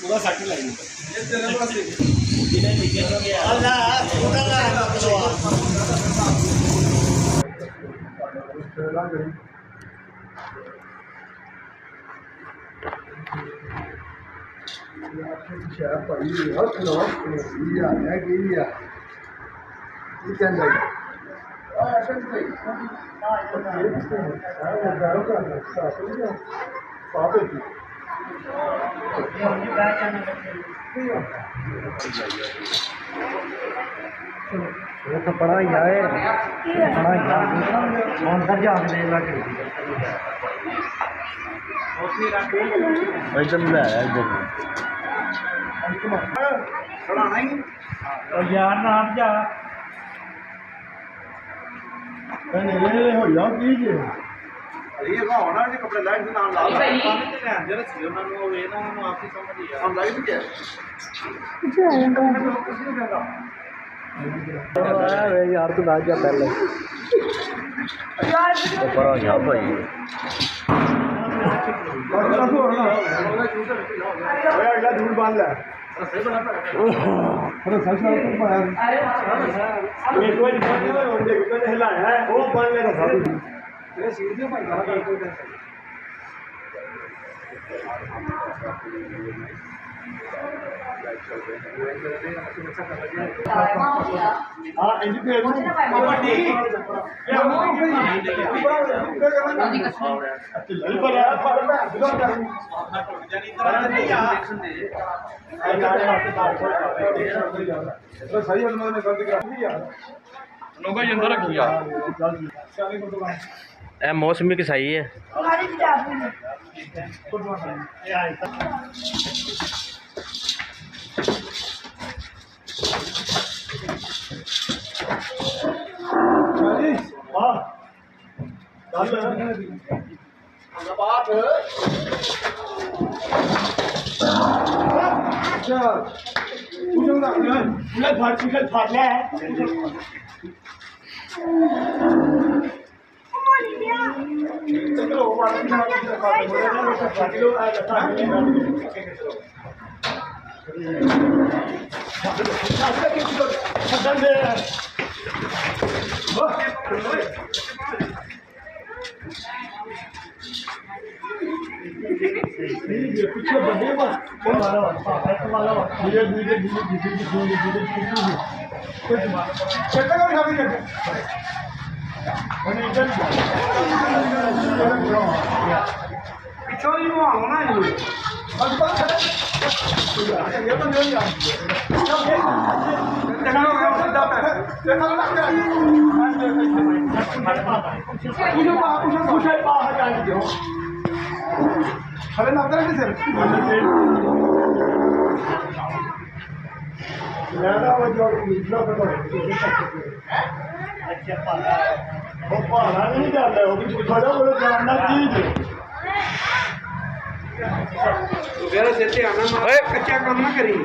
पूरा सट लाई शहर भाई हर खिलाफ है कि ये क्या नहीं तो बड़ा ही आए बड़ा ही अंदर जाके लगे इधर ले आया इधर खड़ाना ही यार ना हट जा नेड़े हो जाओ की जे अरे ये होना जे कपड़े लाइट के नाम ला ला ते ध्यान जरा सी ਉਹਨਾਂ ਨੂੰ ਹੋਵੇ ਨਾ ਉਹਨੂੰ ਆਪੀ ਸਮਝ ਹੀ ਆ हम लाइट क्या पीछे आ जाएगा अरे यार तू लाग जा पहले यार ऊपर आ जा भाई अगला दूर बांध ले अरे सच में तो पाया एक कोई हिलाया है वो बांध लेगा साधु ये सीधे भाई कहां का कोई हां एजुकेट पापा ठीक ये हम पर यार पकड़ बिलो कर जानी तरह नहीं यार तो सही मतलब ने गलती करा दी यार नोगा ये अंदर रखी यार ए मौसमी की सही है हमारी किताब में ये आई वाह चल बात अच्छा पूछो ना उन्हें फाड़ ले चलो वाला ना किलो आया था पीछे बंदे बस कौन मारा वाला धीरे धीरे चलता का खाली कर मैंने इधर पिछो ही वो आओ ना ये बस बस ये तो नहीं आ देखा लो सीधा पे देखा लो पूछो बाहर जाने दो अरे ना करेंगे सर ज़्यादा वो जो निचला पे तो अच्छा पाला वो पाला नहीं जाता वो भी थोड़ा बोलो जानना चाहिए वगैरह देते आना ना कच्चा काम ना करी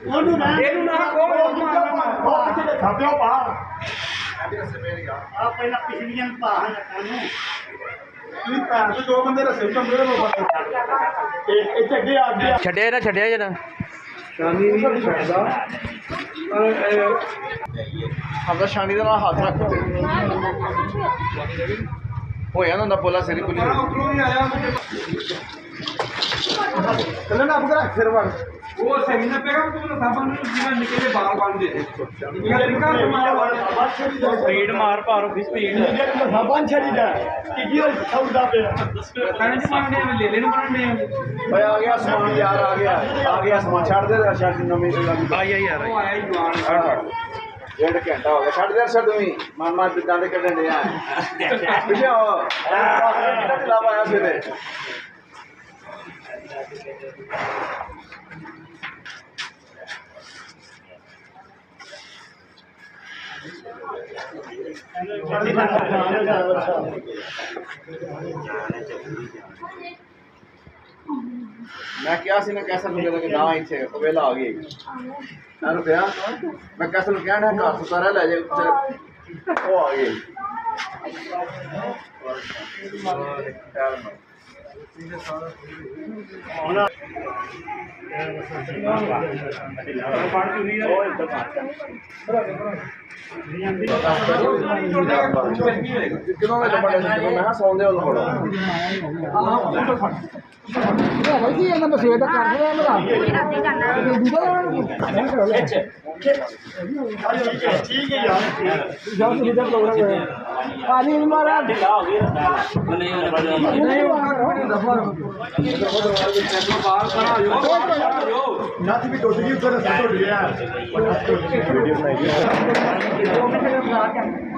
वो ना को बहुत किसी खाते हो पा आप पहला पिछली पा है कानू दो बंदे रसे कमरे में एक अगे आ गया छड़िया ना छड़िया जना शानी नहीं छड़दा हमदा शानी दा हाथ रख होया ना बोला सिरी पुली चलो ना आपका फिर बार वो सही ना पेगा तो ना साबन जीवन निकले बाल बांध दे स्पीड मार पारो भी स्पीड साबन छड़ी दा कि जी सौदा पे कहने से मांगने में ले लेने मांगने भाई आ गया सामान यार आ गया सामान छाड़ दे शायद नवी से लगी आई आई यार वो आया ही जवान डेढ़ घंटा हो गया छाड़ दे सर तुम्हें मामा दांडे कटने दे यार पीछे हो चला पाया सीधे ਮੈਂ ਕਿਹਾ ਸੀ ਨਾ ਕੈਸਾ ਨੂੰ ਕਿ ਨਾ ਇੱਥੇ ਉਹ ਵੇਲਾ ਆ ਗਈ ਨਾ ਰੁਪਿਆ ਮੈਂ ਕੈਸਾ ਨੂੰ ਕਹਿਣਾ ਘਰ ਸਾਰਾ ਲੈ ਜਾ ਉਹ ਆ ਗਈ ਕਿਦੋਂ ਮੈਂ ਮੈਂ ਸੌਂਦੇ ਉਹ ਥੋੜਾ ਕੀ ਇਹਨਾਂ ਮਸੂਏ ਦਾ ਕਰ ਰਿਹਾ ਮੇਰਾ ਠੀਕ ਹੈ ਯਾਰ ਜਾਓ ਤੁਸੀਂ ਦਾ ਪ੍ਰੋਗਰਾਮ ਹੈ ਪਾਣੀ ਨਹੀਂ ਮਾਰਾ ਨਹੀਂ ਨਾਥ ਵੀ ਟੁੱਟ ਗਈ ਉੱਪਰ ਰਸਤਾ ਟੁੱਟ ਗਿਆ ਵੀਡੀਓ ਬਣਾਈ ਨਹੀਂ